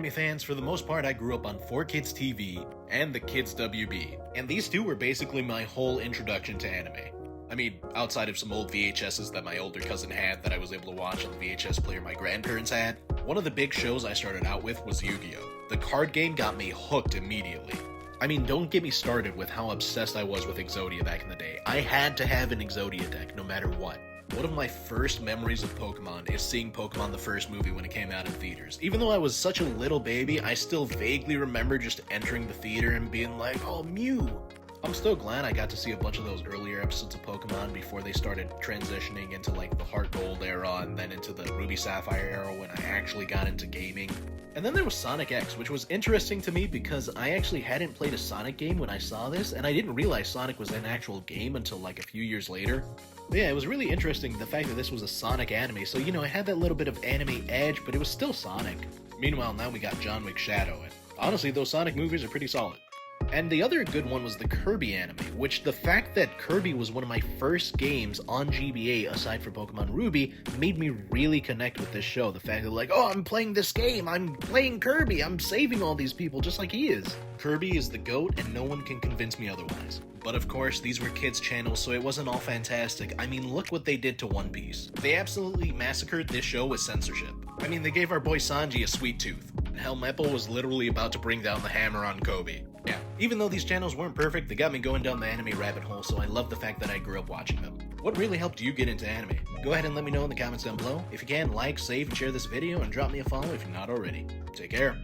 Anime fans, for the most part, I grew up on 4Kids TV and the Kids WB, and these two were basically my whole introduction to anime. I mean, outside of some old VHSs that my older cousin had that I was able to watch on the VHS player my grandparents had, one of the big shows I started out with was Yu-Gi-Oh! The card game got me hooked immediately. I mean, don't get me started with how obsessed I was with Exodia back in the day. I had to have an Exodia deck, no matter what. One of my first memories of Pokemon is seeing Pokemon the first movie when it came out in theaters. Even though I was such a little baby, I still vaguely remember just entering the theater and being like, oh, Mew! I'm still glad I got to see a bunch of those earlier episodes of Pokemon before they started transitioning into like the Heart Gold era and then into the Ruby Sapphire era when I actually got into gaming. And then there was Sonic X, which was interesting to me because I actually hadn't played a Sonic game when I saw this, and I didn't realize Sonic was an actual game until like a few years later. But yeah, it was really interesting the fact that this was a Sonic anime, so you know, it had that little bit of anime edge, but it was still Sonic. Meanwhile, now we got John Wick Shadow, and honestly, those Sonic movies are pretty solid. And the other good one was the Kirby anime, which the fact that Kirby was one of my first games on GBA aside from Pokemon Ruby made me really connect with this show. The fact that like, oh, I'm playing this game, I'm playing Kirby, I'm saving all these people just like he is. Kirby is the GOAT and no one can convince me otherwise. But of course, these were kids' channels, so it wasn't all fantastic. I mean, look what they did to One Piece. They absolutely massacred this show with censorship. I mean, they gave our boy Sanji a sweet tooth. Helmeppo was literally about to bring down the hammer on Kobe. Yeah, even though these channels weren't perfect, they got me going down the anime rabbit hole, so I love the fact that I grew up watching them. What really helped you get into anime? Go ahead and let me know in the comments down below. If you can, like, save, and share this video, and drop me a follow if you're not already. Take care.